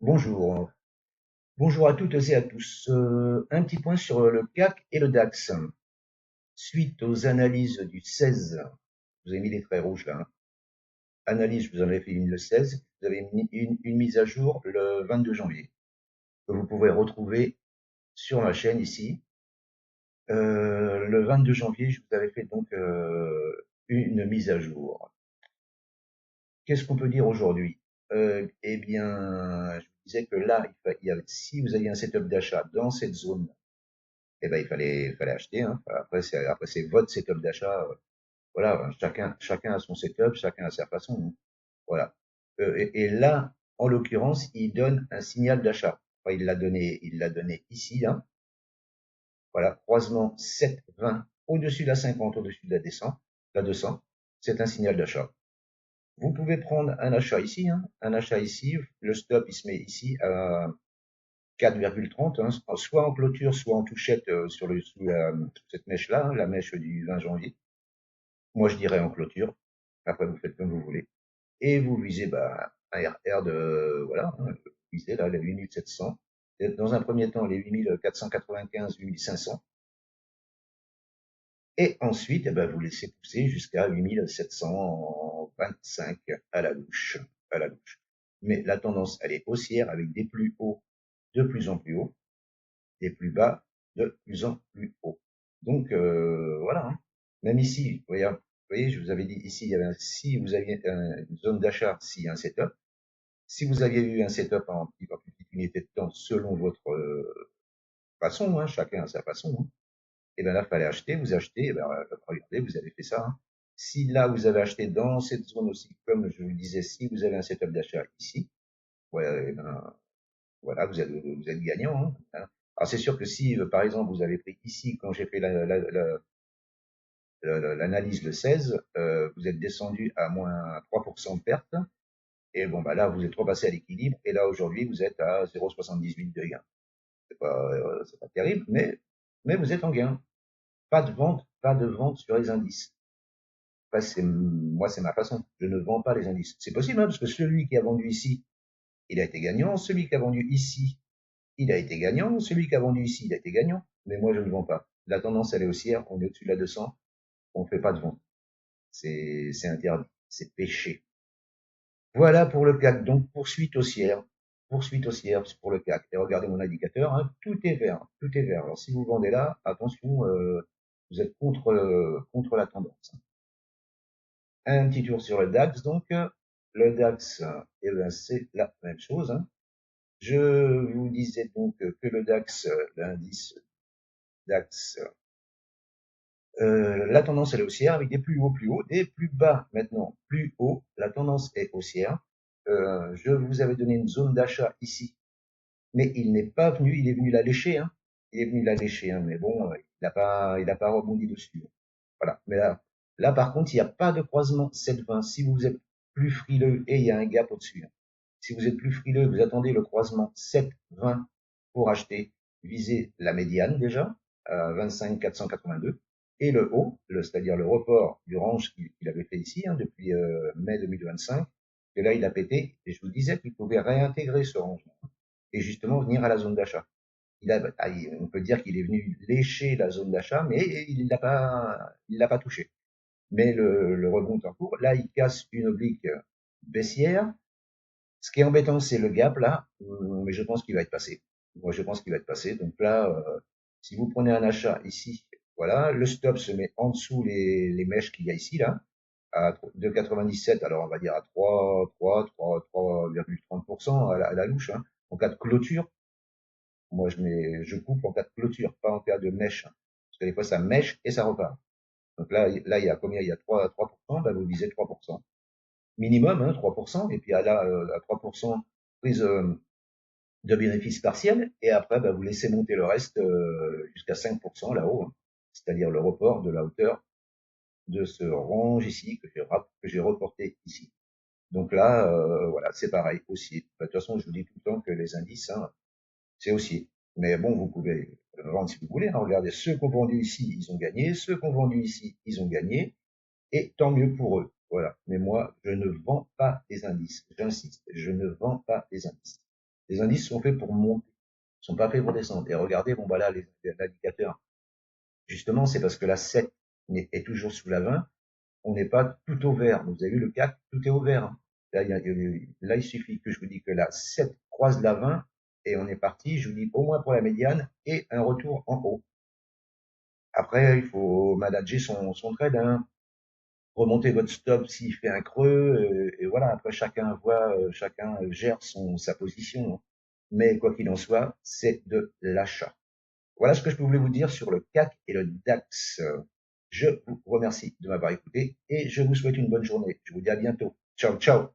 Bonjour. Bonjour à toutes et à tous. Un petit point sur le CAC et le DAX. Suite aux analyses du 16, vous avez mis les traits rouges là, hein. Analyse, je vous en avais fait une le 16, vous avez mis une mise à jour le 22 janvier, que vous pouvez retrouver sur ma chaîne ici. Le 22 janvier, je vous avais fait donc une mise à jour. Qu'est-ce qu'on peut dire aujourd'hui? Eh bien, je vous disais que là, si vous aviez un setup d'achat dans cette zone, eh ben, il fallait acheter, hein. Après, c'est votre setup d'achat. Voilà, chacun a son setup, chacun a sa façon, hein. Voilà. Et là, en l'occurrence, il donne un signal d'achat. Enfin, il l'a donné ici, là. Voilà, croisement 7,20 au-dessus de la 50, au-dessus de la 200. C'est un signal d'achat. Vous pouvez prendre un achat ici, hein, un achat ici. Le stop, il se met ici à 4,30, hein, soit en clôture, soit en touchette sous cette mèche-là, hein, la mèche du 20 janvier. Moi, je dirais en clôture. Après, vous faites comme vous voulez. Et vous visez un RR de, voilà, hein, vous visez là, les 8700. Et dans un premier temps, les 8495, 8500. Et ensuite, eh ben, vous laissez pousser jusqu'à 8725 à la louche. À la louche. Mais la tendance, elle est haussière avec des plus hauts de plus en plus hauts, des plus bas de plus en plus hauts. Donc, voilà, hein. Même ici, vous voyez, je vous avais dit ici, si vous aviez une zone d'achat, s'il y a un setup, si vous aviez eu un setup en petite unité de temps selon votre façon, hein, chacun a sa façon, hein, et bien là, il fallait acheter, vous achetez, et ben, regardez, vous avez fait ça, hein. Si là, vous avez acheté dans cette zone aussi, comme je vous le disais, si vous avez un setup d'achat ici, ouais, et ben, voilà, vous êtes gagnant, hein. Alors c'est sûr que si, par exemple, vous avez pris ici, quand j'ai fait l'analyse le 16, vous êtes descendu à moins 3% de perte, et bon, bah là, vous êtes repassé à l'équilibre, et là, aujourd'hui, vous êtes à 0,78 de gain. C'est pas terrible, mais vous êtes en gain. Pas de vente sur les indices. Après, moi, c'est ma façon. Je ne vends pas les indices. C'est possible, hein, parce que celui qui a vendu ici, il a été gagnant. Celui qui a vendu ici, il a été gagnant. Celui qui a vendu ici, il a été gagnant. Mais moi, je ne vends pas. La tendance, elle est haussière. On est au-dessus de la 200. On ne fait pas de vente. C'est interdit. C'est péché. Voilà pour le CAC. Donc, poursuite haussière. Poursuite haussière pour le CAC. Et regardez mon indicateur, hein, tout est vert. Tout est vert. Alors, si vous vendez là, attention, vous êtes contre la tendance. Un petit tour sur le DAX. Donc, le DAX, eh ben, c'est la même chose, hein. Je vous disais donc que le DAX, l'indice DAX, la tendance elle est haussière avec des plus hauts, des plus bas maintenant plus haut. La tendance est haussière. Je vous avais donné une zone d'achat ici, mais il n'est pas venu, il est venu la lécher, hein. Il est venu la lécher, hein, mais bon, il n'a pas rebondi dessus. Voilà. Mais là par contre, il n'y a pas de croisement 7,20. Si vous êtes plus frileux, et il y a un gap au-dessus, hein. Si vous êtes plus frileux, vous attendez le croisement 7,20 pour acheter, visez la médiane déjà, à 25 482, et le haut, c'est-à-dire le report du range qu'il avait fait ici, hein, depuis mai 2025, et là il a pété, et je vous disais qu'il pouvait réintégrer ce range, et justement venir à la zone d'achat. On peut dire qu'il est venu lécher la zone d'achat, mais il l'a pas touché. Mais le rebond est en cours. Là, il casse une oblique baissière. Ce qui est embêtant, c'est le gap là, mais je pense qu'il va être passé. Moi, je pense qu'il va être passé. Donc là, si vous prenez un achat ici, voilà, le stop se met en dessous les mèches qu'il y a ici là, à 2,97. Alors on va dire à 3,30% à la louche, hein, en cas de clôture. Moi, je coupe en cas de clôture, pas en cas de mèche, hein. Parce que des fois, ça mèche et ça repart. Donc là, il y a combien? Il y a 3%, bah, vous visez 3%. Minimum, hein, 3%. Et puis à 3% prise de bénéfices partiels. Et après, bah, vous laissez monter le reste jusqu'à 5% là-haut, hein. C'est-à-dire le report de la hauteur de ce range ici que j'ai reporté ici. Donc là, voilà, c'est pareil, haussier. Bah, de toute façon, je vous dis tout le temps que les indices, hein, c'est haussier. Mais bon, vous pouvez vendre si vous voulez, hein. Regardez, ceux qui ont vendu ici, ils ont gagné. Ceux qui ont vendu ici, ils ont gagné. Et tant mieux pour eux. Voilà. Mais moi, je ne vends pas les indices. J'insiste, je ne vends pas les indices. Les indices sont faits pour monter, ils sont pas faits pour descendre. Et regardez, bon, voilà, l'indicateur. Justement, c'est parce que la 7 est toujours sous la 20, on n'est pas tout au vert. Vous avez vu le 4, tout est au vert, hein. Là, il suffit que je vous dis que la 7 croise la 20 et on est parti. Je vous dis au moins pour la médiane et un retour en haut. Après, il faut manager son trade, hein. Remonter votre stop s'il fait un creux, et voilà. Après, chacun voit, chacun gère sa position, hein. Mais quoi qu'il en soit, c'est de l'achat. Voilà ce que je voulais vous dire sur le CAC et le DAX. Je vous remercie de m'avoir écouté et je vous souhaite une bonne journée. Je vous dis à bientôt. Ciao, ciao.